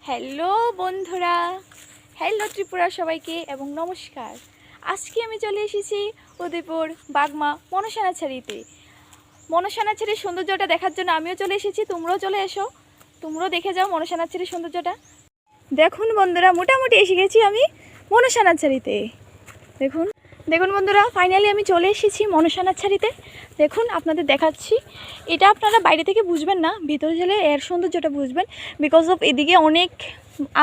Hello বন্ধুরা, hello Tripura সবাইকে এবং নমস্কার। আজকে আমি চলে এসেছি উদয়পুর বাগমা মনসা নার্সারিতে। মনসা নার্সারির সৌন্দর্যটা দেখার জন্য আমিও চলে এসেছি, তোমরাও চলে এসো, তোমরাও দেখে যাও মনসা নার্সারির সৌন্দর্যটা। দেখুন বন্ধুরা, মোটামুটি এসে গেছি আমি মনসা নার্সারিতে। দেখুন দেখুন বন্ধুরা, ফাইনালি আমি চলে এসেছি মনসা নার্সারিতে। দেখুন আপনাদের দেখাচ্ছি। এটা আপনারা বাইরে থেকে বুঝবেন না, ভিতরে গেলে এর সৌন্দর্যটা বুঝবেন। বিকজ অফ এদিকে অনেক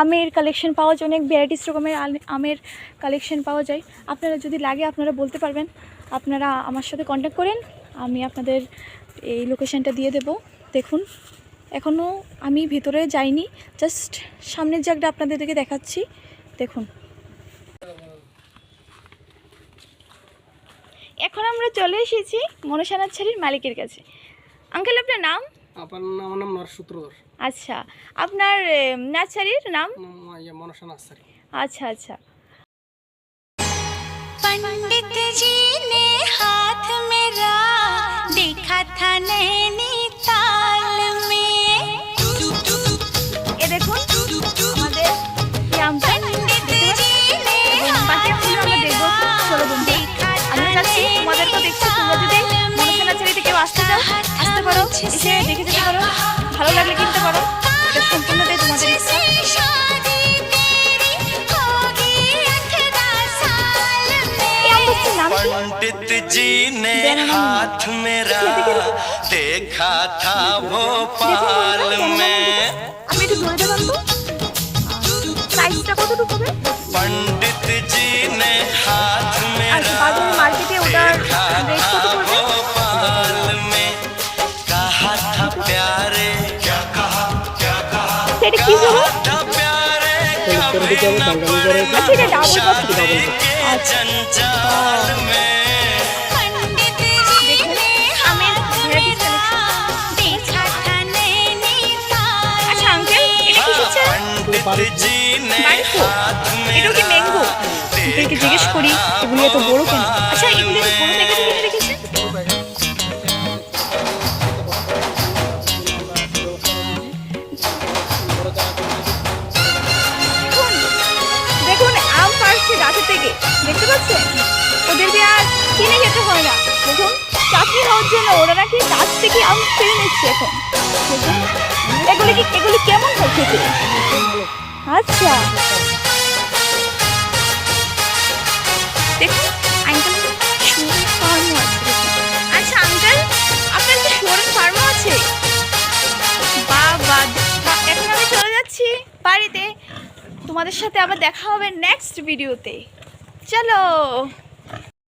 আমের কালেকশন পাওয়া যায়, অনেক ভ্যারাইটিস রকমের আমের কালেকশন পাওয়া যায়। আপনারা যদি লাগে আপনারা বলতে পারবেন, আপনারা আমার সাথে কন্ট্যাক্ট করেন, আমি আপনাদের এই লোকেশানটা দিয়ে দেব। দেখুন এখনও আমি ভিতরে যাইনি, জাস্ট সামনের জায়গাটা আপনাদেরকে দেখাচ্ছি। দেখুন এখন আমরা চলে এসেছি মনসা নার্সারির মালিকের কাছে। আঙ্কেল আপনার নাম? আমার নাম নরসূত্রধর। আচ্ছা, আপনার নার্সারির নাম? মনসা নার্সারি। আচ্ছা আচ্ছা। पंडित जी ने हाथ मेरा देखा था नैनीताल में। এ দেখুন আমাদের এই আমটা পাশে ফুল আমরা দেখবো। চলো বন্ধু, আমরা যাচ্ছি, তোমাদেরকেও দেখছি। তোমরা যদি মনসা নার্সারিতে কেউ আসতে চাও আসতে পারো, এসে দেখে যেতে পারো, ভালো লাগলে কিনতে পারো। এটা সম্পূর্ণটাই তোমাদের ইচ্ছা। पंडित जी ने हाथ मेरा देखा था भोपाल में। पंडित जी ने हाथ मेरा देखा था भोपाल में। कहा था प्यारे, क्या कहा था प्यारे, कभी न पड़ना शादी के जंजाल में। पंडित जी ने हाथ এটা কি ম্যাঙ্গো? এটাকে জিজ্ঞেস করি এগুলো এত বড় কেন? আচ্ছা এগুলো এত বড় প্যাকেটে কিনে রেখেছেন? দেখুন আম পাড়ছে গাছের থেকে, দেখতে পাচ্ছেন? ওদেরকে আর কিনে খেতে হয় না। দেখুন চাটনি হওয়ার জন্য ওরা নাকি গাছ থেকে আম পেড়ে নিচ্ছে এখন। দেখুন এগুলি কেমন হয় খেতে? আচ্ছা দেখুন আঙ্কেল শুয়োরের ফার্মও আছে। আচ্ছা আঙ্কেল আপনার কি শুয়োরের ফার্মও আছে? বাবা, এখন আমি চলে যাচ্ছি বাড়িতে। তোমাদের সাথে আবার দেখা হবে নেক্সট ভিডিওতে। চলো।